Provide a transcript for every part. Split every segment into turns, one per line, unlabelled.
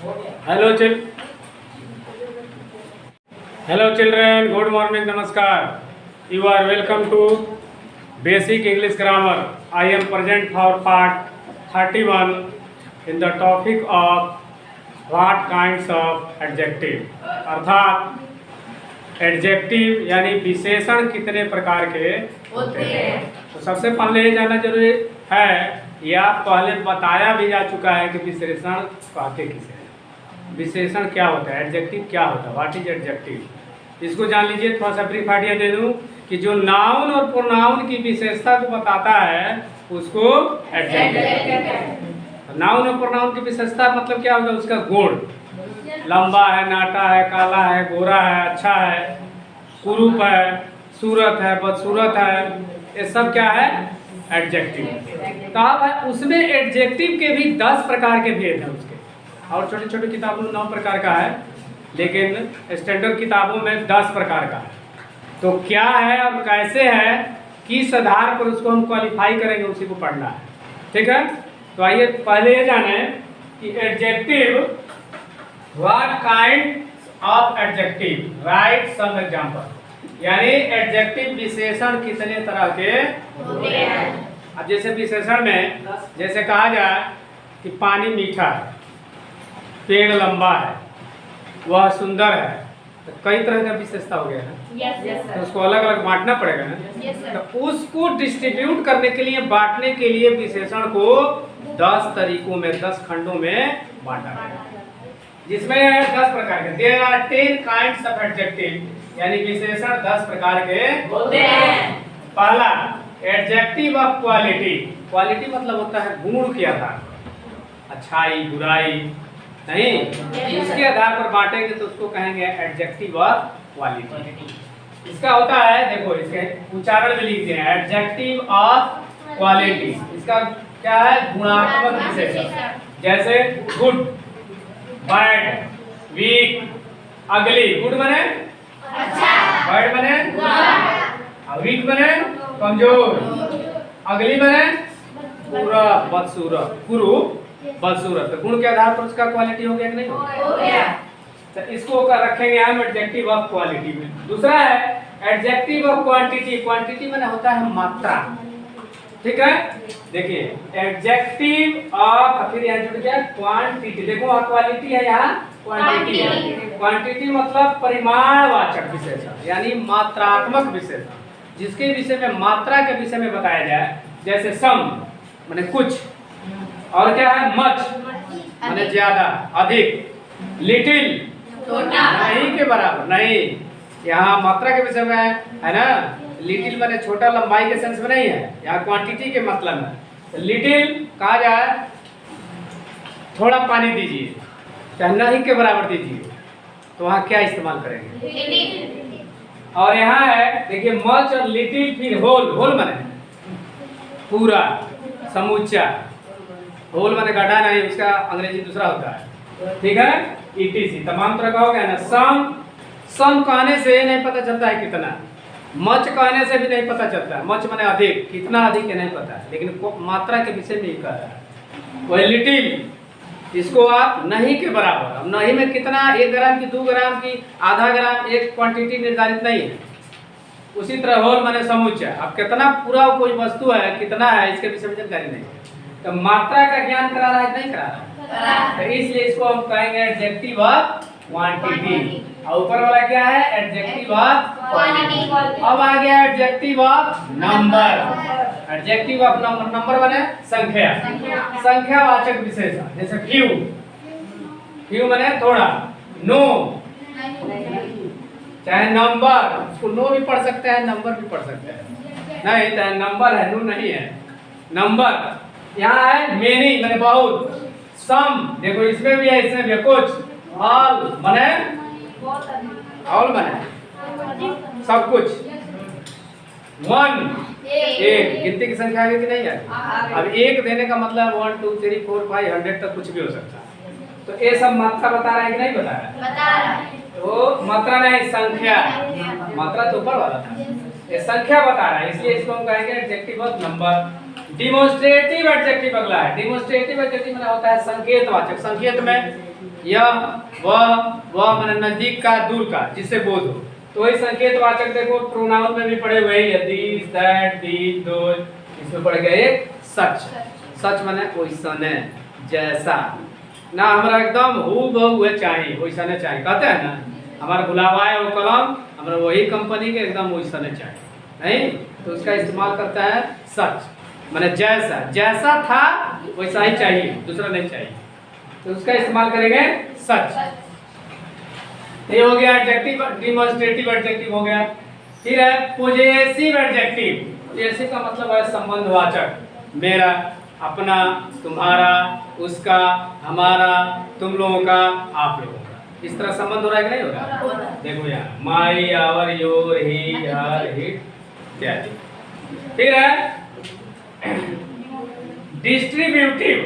Hello, Hello children, good morning, namaskar. You are welcome to Basic English Grammar. I am present for part 31 in the topic of what kinds of adjective. अर्थात adjective यानी विशेषण कितने प्रकार के होते हैं। तो सबसे पहले ये जानना जरूरी है, या पहले बताया भी जा चुका है कि विशेषण कहते किसे हैं, विशेषण क्या होता है, एडजेक्टिव क्या होता है, व्हाट इज एडजेक्टिव। इसको जान लीजिए। थोड़ा सा ब्रीफ आइडिया दे दूं कि जो नाउन और प्रोनाउन की विशेषता को बताता है उसको एडजेक्टिव। नाउन और प्रोनाउन की विशेषता मतलब क्या होगा, उसका गुण, लंबा है, नाटा है, काला है, गोरा है, अच्छा है, कुरूप है, सूरत है, बदसूरत है, ये सब क्या है, एडजेक्टिव। तो अब उसमें एडजेक्टिव के भी 10 प्रकार के भेद हैं उसके, और छोटी छोटी किताबों में 9 प्रकार का है, लेकिन स्टैंडर्ड किताबों में 10 प्रकार का है। तो क्या है और कैसे है, किस आधार पर उसको हम क्वालिफाई करेंगे, उसी को पढ़ना है। ठीक है, तो आइए पहले ये जाने कि adjective, what kind of adjective, right some example. यानी एडजेक्टिव विशेषण कितने तरह के होते हैं। अब जैसे विशेषण में जैसे कहा जाए कि पानी मीठा है, पेड़ लंबा है, वह सुंदर है, तो कई तरह का विशेषता हो गया है। तो उसको अलग अलग बांटना पड़ेगा ना। तो उसको डिस्ट्रीब्यूट करने के लिए, बांटने के लिए विशेषण को 10 तरीकों में, 10 खंडों में बांटा गया, जिसमें 10 प्रकार के, there are 10 kinds of adjective, यानी विशेषण 10 प्रकार के होते हैं। पहला, एडजेक्टिव ऑफ क्वालिटी। क्वालिटी मतलब होता है गुण के आधार पर, अच्छाई, बुराई नहीं, इसके आधार पर बांटेंगे तो उसको कहेंगे एडजेक्टिव ऑफ क्वालिटी। इसका होता है, देखो इसके उच्चारण में लिखते हैं, एडजेक्टिव ऑफ क्वालिटी। इसका क्या है, गुणात्मक विशेषण। जैसे गुड, बैड, वीक, अगली। गुड बने अच्छा, बैड बने बुरा, वीक बने कमजोर, अगली बने पूरा बदसूरत, कुरूप, बदसूरत। तो गुण के आधार पर उसका क्वालिटी हो गया कि नहीं हो गया। तो इसको रखेंगे हम एडजेक्टिव ऑफ क्वालिटी में। दूसरा है एडजेक्टिव ऑफ क्वांटिटी। क्वांटिटी माने होता है मात्रा। ठीक है, देखिए एडजेक्टिव ऑफ, फिर यहाँ जुड़ गया क्वांटिटी। देखो क्वालिटी है, यहाँ क्वांटिटी है। क्वांटिटी मतलब परिमाणवाचक विशेषण, यानी मात्रात्मक विशेषण, जिसके विषय में, मात्रा के विषय में बताया जाए। जैसे सम माने कुछ, और क्या है, मच माने ज्यादा, अधिक, लिटिल नहीं के बराबर, नहीं, यहाँ मात्रा के विषय में है ना। लिटिल माने छोटा, लंबाई के सेंस में नहीं है, यहाँ क्वांटिटी के मतलब में। लिटिल कहा जाए थोड़ा पानी दीजिए, चाहे नहीं के बराबर दीजिए, तो वहाँ क्या इस्तेमाल करेंगे। और यहाँ है देखिए मच और लिटिल, फिर होल। होल माने पूरा, समूचा। होल माने गड्ढा नहीं, उसका अंग्रेजी दूसरा होता है। ठीक है, ETC तमाम तरह का हो गया ना। सम कहने से नहीं पता चलता है कितना, मच कहने से भी नहीं पता चलता है। मच माने अधिक, कितना अधिक है नहीं पता है, लेकिन मात्रा के विषय में ही कह रहा है। वही लिटिल, इसको आप नहीं के बराबर। अब नहीं में कितना, 1 ग्राम की, 2 ग्राम की, आधा ग्राम, एक क्वांटिटी निर्धारित नहीं है। उसी तरह होल माने समूचा। अब कितना पूरा कोई वस्तु है, कितना है, इसके विषय में जानकारी नहीं है, तो मात्रा का ज्ञान करा रहा है नहीं करा रहा, तो इसलिए इसको हम कहेंगे एडजेक्टिव ऑफ क्वांटिटी। और ऊपर वाला क्या है, एडजेक्टिव ऑफ क्वालिटी। अब आ गया adjective of number. Adjective of number, number माने संख्या, संख्यावाचक विशेषण। जैसे फ्यू, फ्यू माने थोड़ा, नो चाहे नंबर, उसको नो भी पढ़ सकते हैं, नंबर भी पढ़ सकते हैं, नहीं चाहे नंबर है, नो नहीं है, नंबर। यहाँ है मेनी माने बहुत, सम देखो इसमें भी है, इसमें भी है, कुछ, ऑल माने, ऑल माने सब कुछ, वन एक, गिनती की संख्या आगे कि नहीं है। अब एक देने का मतलब 1 2 3 4 5 100 तक कुछ भी हो सकता है। तो ये सब मात्रा बता रहा है कि नहीं बता रहा है, बता रहा है। तो मात्रा नहीं, संख्या, मात्रा तो ऊपर वाला था, ये संख्या बता रहा है, इसलिए इसको हम कहेंगे adjective of number. Demonstrative adjective अगला है। डिमोन्स्ट्रेटिव एडजेक्टिव में होता है संकेतवाचक। संकेत में यह वह माने नजदीक का, दूर का, जिससे बोध हो। तो वही संकेतवाचक देखो प्रोनाउन में भी पढ़े हुए हैं, दिस दैट दीज दोज, इसमें पड़ गया एक सच। सच माने ओइसने, जैसा ना, हमारा एकदम हूबहू चाहिए, ओइसने चाहिए, कहते हैं ना हमारा गुलाबा है वो कलम, हमारा वही कंपनी के एकदम ओइसने चाहिए, नहीं तो उसका इस्तेमाल करता है सच, माने जैसा, जैसा था वैसा ही चाहिए, दूसरा नहीं चाहिए, तो उसका इस्तेमाल करेंगे सच। ये हो गया एडजेक्टिव, डिमोन्स्ट्रेटिव एडजेक्टिव हो गया। फिर है पोजेसिव एडजेक्टिव। पोजेसिव का मतलब है संबंधवाचक, मेरा, अपना, तुम्हारा, उसका, हमारा, तुम लोगों का, आप लोगों का, इस तरह संबंध हो रहा है कि नहीं हो रहा? देखो यहाँ my, our, your, he, her, it इत्यादि। फिर है डिस्ट्रीब्यूटिव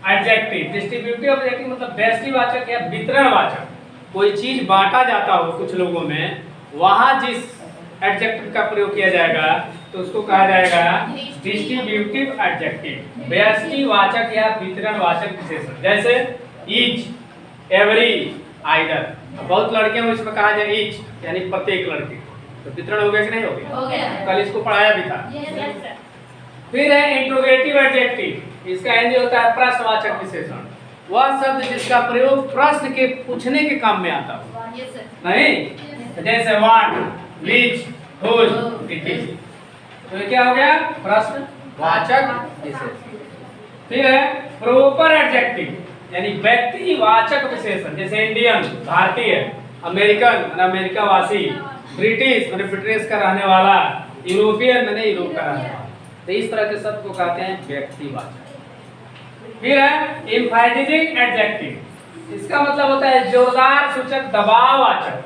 एडजेक्टिव। डिस्ट्रीब्यूटिव एडजेक्टिव मतलब व्यष्टिवाचक या वितरणवाचक। कोई चीज बांटा जाता हो कुछ लोगों में, वहां जिस एडजेक्टिव का प्रयोग किया जाएगा तो उसको कहा जाएगा डिस्ट्रीब्यूटिव एडजेक्टिव, व्यष्टिवाचक या वितरणवाचक विशेषण। जैसे ईच, एवरी, आइदर। बहुत लड़के हैं इसमें कहा जाए ईच यानी प्रत्येक लड़के, तो वितरण हो गया कि नहीं हो गया? कल इसको पढ़ाया भी था। फिर है इंट्रोगेटिव एडजेक्टिव। इसका हिंदी होता है प्रश्नवाचक विशेषण। वह शब्द जिसका प्रयोग प्रश्न के पूछने के काम में आता हो, नहीं जैसे what, which, whose, it is. तो ये क्या हो गया? प्रश्नवाचक विशेषण। फिर है प्रॉपर एडजेक्टिव यानी व्यक्तिवाचक विशेषण। जैसे इंडियन, भारतीय, अमेरिकन, अमेरिकावासी, ब्रिटिश माने ब्रिटिश का रहने वाला, यूरोपियन माने यूरोप का रहने वाला। तो इस तरह के शब्द को कहते हैं व्यक्तिवाचक। फिर है एम्फासिजिंग एडजेक्टिव। इसका मतलब होता है जोरदार सूचक, दबाववाचक।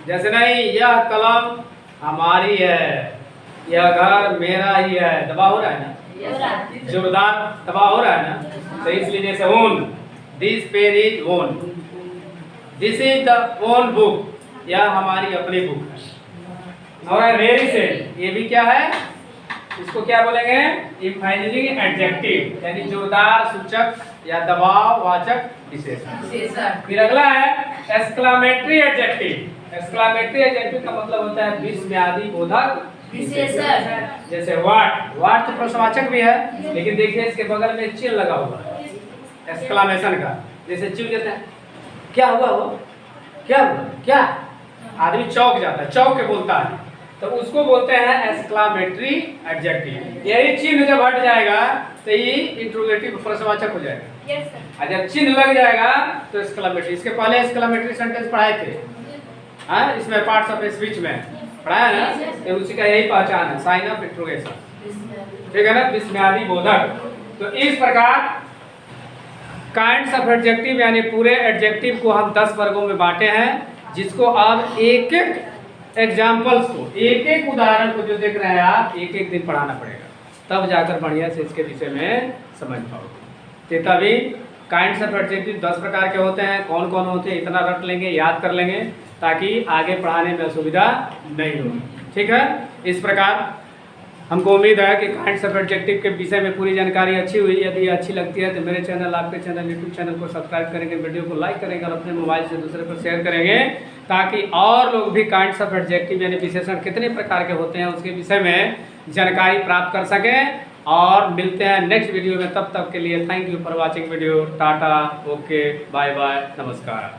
जैसे नहीं यह कलम हमारी है, यह घर मेरा ही है, दबाव हो रहा है ना, जोरदार दबाव हो रहा है ना। तो इसलिए जैसे own, this pen is own, this is the own book, यह हमारी अपनी बुक है। और वेरी से, ये भी क्या है, इसको क्या बोलेंगे? एम्फासिजिंग एडजेक्टिव यानी जोरदार सूचक या दबाववाचक विशेषण। फिर अगला है एक्सक्लेमेटरी एडजेक्टिव। एक्सक्लेमेटरी एडजेक्टिव का मतलब होता है विस्मयादि बोधक विशेषण। जैसे व्हाट, व्हाट तो प्रश्नवाचक भी है, लेकिन देखिए इसके बगल में चिन्ह लगा हुआ है एक्सक्लेमेशन का। जैसे चिन्ह कहते हैं क्या हुआ वो, क्या हुआ, क्या, आदमी चौंक जाता है, चौंक के बोलता है, तो उसको बोलते हैं एक्सक्लेमेटरी एडजेक्टिव। यही चिन्ह जब हट जाएगा तो ये इंट्रोगेटिव प्रश्नवाचक हो जाएगा। और जब चिन्ह लग जाएगा तो एक्सक्लेमेटरी। इसके पहले एक्सक्लेमेटरी सेंटेंस पढ़ाए थे, हाँ, इसमें पार्ट्स ऑफ स्पीच में पढ़ाया ना, तो उसी का यही पहचान है, साइन ऑफ इंट्रोगेशन, ठीक है ना, विस्मयादि बोधक। तो इस प्रकार काइंड्स ऑफ एडजेक्टिव यानी पूरे एडजेक्टिव को हम 10 वर्गों में बांटे हैं, जिसको अब एक एक एग्जाम्पल्स को, एक एक उदाहरण को जो देख रहे हैं आप, एक एक दिन पढ़ाना पड़ेगा, तब जाकर बढ़िया से इसके विषय में समझ पाओगे। तो तभी काइंड्स ऑफ एडजेक्टिव 10 प्रकार के होते हैं, कौन कौन होते हैं इतना रट लेंगे, याद कर लेंगे, ताकि आगे पढ़ाने में असुविधा नहीं होगी। ठीक है, इस प्रकार हमको उम्मीद है कि काइंड्स ऑफ एडजेक्टिव के विषय में पूरी जानकारी अच्छी हुई। यदि अच्छी लगती है तो मेरे चैनल, आपके चैनल, यूट्यूब चैनल को सब्सक्राइब करेंगे, वीडियो को लाइक करेंगे और अपने मोबाइल से दूसरे पर शेयर करेंगे, ताकि और लोग भी काइंड्स ऑफ एडजेक्टिव यानी विशेषण कितने प्रकार के होते हैं उसके विषय में जानकारी प्राप्त कर सकें। और मिलते हैं नेक्स्ट वीडियो में, तब तक के लिए thank you for watching video. Tata, okay, bye bye, नमस्कार।